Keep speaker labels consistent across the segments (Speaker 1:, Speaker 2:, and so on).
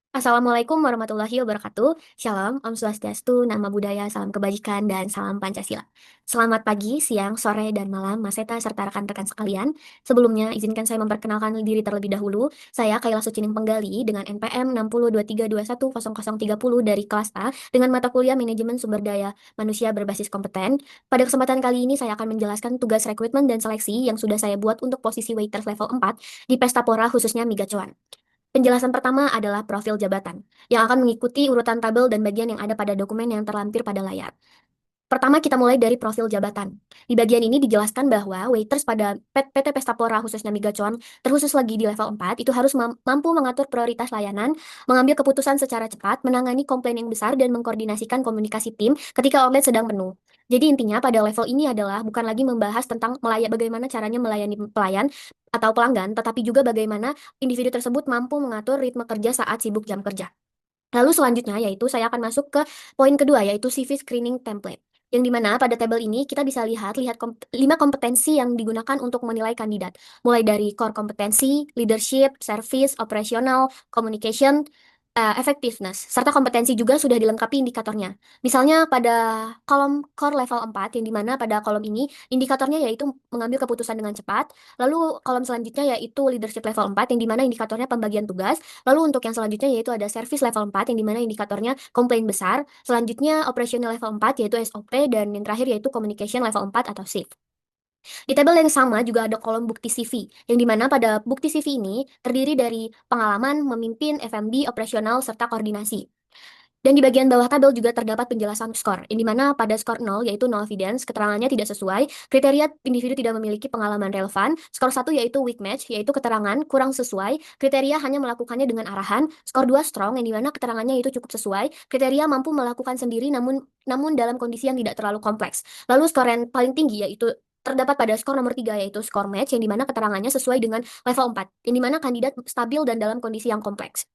Speaker 1: Assalamualaikum warahmatullahi wabarakatuh. Shalom, Om Swastiastu, Nama Budaya, Salam Kebajikan, dan Salam Pancasila. Selamat pagi, siang, sore, dan malam, Mas Eta, serta rekan-rekan sekalian. Sebelumnya, izinkan saya memperkenalkan diri terlebih dahulu. Saya Kayla Sucining Penggali dengan NPM 6023210030 dari kelas A dengan mata kuliah Manajemen Sumber Daya Manusia Berbasis Kompeten. Pada kesempatan kali ini, saya akan menjelaskan tugas rekrutmen dan seleksi yang sudah saya buat untuk posisi waiters level 4 di Pestapora, khususnya Migacuan. Penjelasan pertama adalah profil jabatan, yang akan mengikuti urutan tabel dan bagian yang ada pada dokumen yang terlampir pada layar. Pertama, kita mulai dari profil jabatan. Di bagian ini dijelaskan bahwa waiters pada PT Pestapora khususnya Migacuan, terkhusus lagi di level 4, itu harus mampu mengatur prioritas layanan, mengambil keputusan secara cepat, menangani komplain yang besar, dan mengkoordinasikan komunikasi tim ketika outlet sedang penuh. Jadi intinya pada level ini adalah bukan lagi membahas tentang bagaimana caranya melayani pelayan atau pelanggan, tetapi juga bagaimana individu tersebut mampu mengatur ritme kerja saat sibuk jam kerja. Lalu selanjutnya yaitu saya akan masuk ke poin kedua yaitu CV screening template. Yang dimana pada tabel ini kita bisa lihat 5 kompetensi yang digunakan untuk menilai kandidat. Mulai dari core kompetensi, leadership, service, operational, communication, effectiveness, serta kompetensi juga sudah dilengkapi indikatornya. Misalnya pada kolom core level 4, yang dimana pada kolom ini indikatornya yaitu mengambil keputusan dengan cepat. Lalu kolom selanjutnya yaitu leadership level 4, yang dimana indikatornya pembagian tugas. Lalu untuk yang selanjutnya yaitu ada service level 4 yang dimana indikatornya komplain besar. Selanjutnya operational level 4 yaitu SOP, dan yang terakhir yaitu communication level 4 atau SIF. Di tabel yang sama juga ada kolom bukti CV, yang dimana pada bukti CV ini terdiri dari pengalaman, memimpin, FMD, operasional, serta koordinasi. Dan di bagian bawah tabel juga terdapat penjelasan skor, yang dimana pada skor 0 yaitu no evidence, keterangannya tidak sesuai, kriteria individu tidak memiliki pengalaman relevan, skor 1 yaitu weak match, yaitu keterangan kurang sesuai, kriteria hanya melakukannya dengan arahan, skor 2 strong, yang dimana keterangannya itu cukup sesuai, kriteria mampu melakukan sendiri namun dalam kondisi yang tidak terlalu kompleks. Lalu skor yang paling tinggi yaitu terdapat pada skor nomor 3 yaitu skor match, yang dimana keterangannya sesuai dengan level 4, yang dimana kandidat stabil dan dalam kondisi yang kompleks.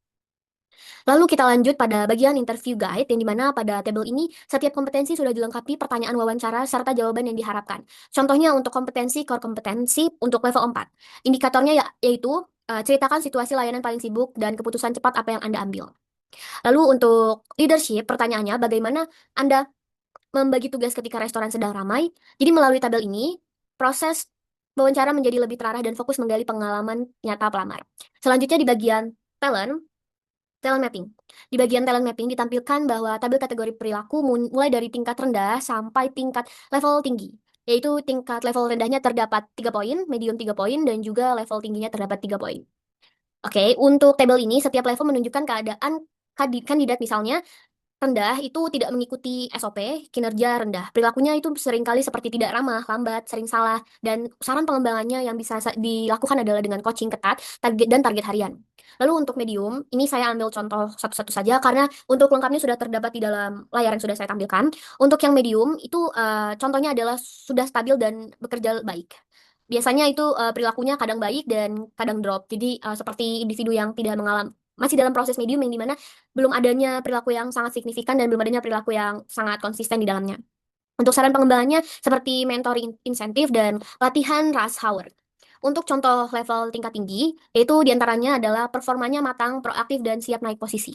Speaker 1: Lalu kita lanjut pada bagian interview guide, yang dimana pada tabel ini setiap kompetensi sudah dilengkapi pertanyaan wawancara serta jawaban yang diharapkan. Contohnya untuk kompetensi core kompetensi untuk level 4. Indikatornya yaitu ceritakan situasi layanan paling sibuk dan keputusan cepat apa yang Anda ambil. Lalu untuk leadership, pertanyaannya bagaimana Anda membagi tugas ketika restoran sedang ramai. Jadi melalui tabel ini, proses wawancara menjadi lebih terarah dan fokus menggali pengalaman nyata pelamar. Selanjutnya di bagian talent mapping. Di bagian talent mapping ditampilkan bahwa tabel kategori perilaku mulai dari tingkat rendah sampai tingkat level tinggi. Yaitu tingkat level rendahnya terdapat 3 poin, medium 3 poin, dan juga level tingginya terdapat 3 poin. Oke, untuk tabel ini setiap level menunjukkan keadaan kandidat, misalnya rendah itu tidak mengikuti SOP, kinerja rendah. Perilakunya itu seringkali seperti tidak ramah, lambat, sering salah, dan saran pengembangannya yang bisa dilakukan adalah dengan coaching ketat dan target harian. Lalu untuk medium, ini saya ambil contoh satu-satu saja karena untuk lengkapnya sudah terdapat di dalam layar yang sudah saya tampilkan. Untuk yang medium itu contohnya adalah sudah stabil dan bekerja baik. Biasanya itu perilakunya kadang baik dan kadang drop. Jadi seperti individu yang tidak mengalami masih dalam proses medium, yang dimana belum adanya perilaku yang sangat signifikan dan belum adanya perilaku yang sangat konsisten di dalamnya. Untuk saran pengembangannya seperti mentoring insentif dan latihan Rush Howard. Untuk contoh level tingkat tinggi, yaitu diantaranya adalah performanya matang, proaktif, dan siap naik posisi.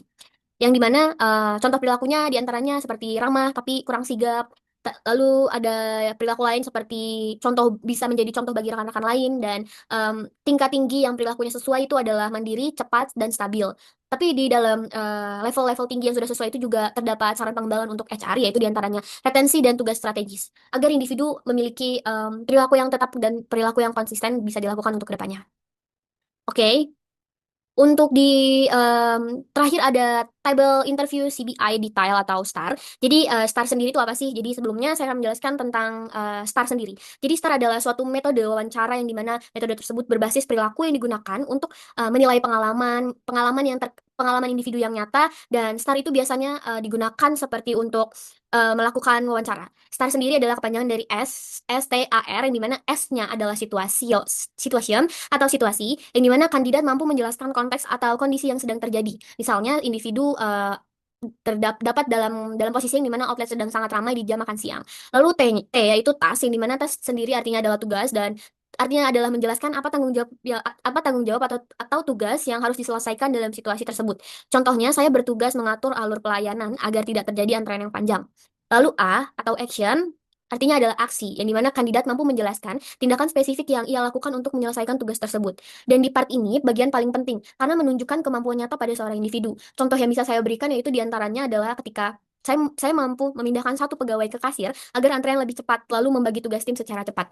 Speaker 1: Yang dimana contoh perilakunya diantaranya seperti ramah tapi kurang sigap. Lalu ada perilaku lain seperti contoh bisa menjadi contoh bagi rekan-rekan lain, dan tingkat tinggi yang perilakunya sesuai itu adalah mandiri, cepat, dan stabil. Tapi di dalam level-level tinggi yang sudah sesuai itu juga terdapat saran pengembangan untuk HR, yaitu diantaranya retensi dan tugas strategis agar individu memiliki perilaku yang tetap dan perilaku yang konsisten bisa dilakukan untuk kedepannya. Oke, untuk di terakhir ada tabel interview CBI detail atau STAR. Jadi STAR sendiri itu apa sih? Jadi sebelumnya saya akan menjelaskan tentang STAR sendiri. Jadi STAR adalah suatu metode wawancara yang dimana metode tersebut berbasis perilaku yang digunakan untuk menilai pengalaman individu yang nyata, dan STAR itu biasanya digunakan seperti untuk melakukan wawancara. STAR sendiri adalah kepanjangan dari STAR, yang dimana S-nya adalah situation atau situasi, yang dimana kandidat mampu menjelaskan konteks atau kondisi yang sedang terjadi. Misalnya individu dapat dalam posisi yang dimana outlet sedang sangat ramai di jam makan siang. Lalu T yaitu task, yang dimana task sendiri artinya adalah tugas, dan artinya adalah menjelaskan apa tanggung jawab atau tugas yang harus diselesaikan dalam situasi tersebut. Contohnya, saya bertugas mengatur alur pelayanan agar tidak terjadi antrean yang panjang. Lalu A atau action artinya adalah aksi, yang dimana kandidat mampu menjelaskan tindakan spesifik yang ia lakukan untuk menyelesaikan tugas tersebut. Dan di part ini, bagian paling penting, karena menunjukkan kemampuan nyata pada seorang individu. Contoh yang bisa saya berikan yaitu diantaranya adalah ketika saya mampu memindahkan satu pegawai ke kasir agar antrean lebih cepat, lalu membagi tugas tim secara cepat.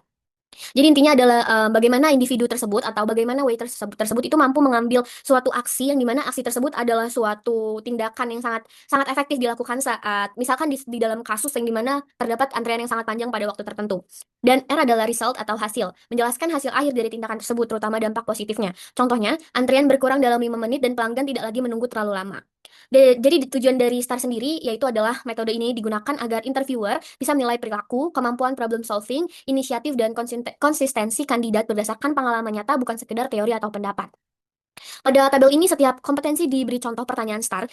Speaker 1: Jadi intinya adalah bagaimana individu tersebut atau bagaimana waiter tersebut itu mampu mengambil suatu aksi yang dimana aksi tersebut adalah suatu tindakan yang sangat sangat efektif dilakukan saat misalkan di dalam kasus yang dimana terdapat antrean yang sangat panjang pada waktu tertentu. Dan R adalah result atau hasil, menjelaskan hasil akhir dari tindakan tersebut, terutama dampak positifnya. Contohnya, antrean berkurang dalam 5 menit dan pelanggan tidak lagi menunggu terlalu lama. Jadi tujuan dari STAR sendiri yaitu adalah metode ini digunakan agar interviewer bisa menilai perilaku, kemampuan problem solving, inisiatif, dan konsistensi kandidat berdasarkan pengalaman nyata, bukan sekedar teori atau pendapat. Pada tabel ini setiap kompetensi diberi contoh pertanyaan STAR,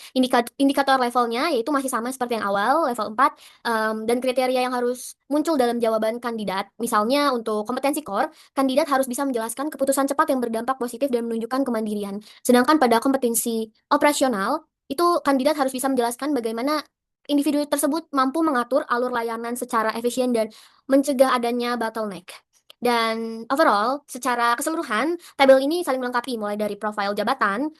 Speaker 1: indikator levelnya yaitu masih sama seperti yang awal, level 4, dan kriteria yang harus muncul dalam jawaban kandidat. Misalnya untuk kompetensi core, kandidat harus bisa menjelaskan keputusan cepat yang berdampak positif dan menunjukkan kemandirian. Sedangkan pada kompetensi operasional, itu kandidat harus bisa menjelaskan bagaimana individu tersebut mampu mengatur alur layanan secara efisien dan mencegah adanya bottleneck. Dan overall, secara keseluruhan, tabel ini saling melengkapi mulai dari profil jabatan,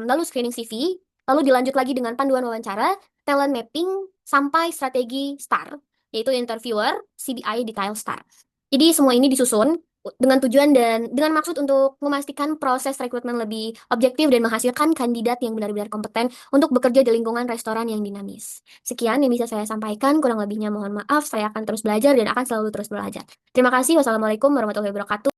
Speaker 1: lalu screening CV, lalu dilanjut lagi dengan panduan wawancara, talent mapping, sampai strategi STAR, yaitu interviewer, CBI, detail STAR. Jadi semua ini disusun dengan tujuan dan dengan maksud untuk memastikan proses rekrutmen lebih objektif dan menghasilkan kandidat yang benar-benar kompeten untuk bekerja di lingkungan restoran yang dinamis. Sekian yang bisa saya sampaikan, kurang lebihnya mohon maaf, saya akan terus belajar dan akan selalu terus belajar. Terima kasih. Wassalamualaikum warahmatullahi wabarakatuh.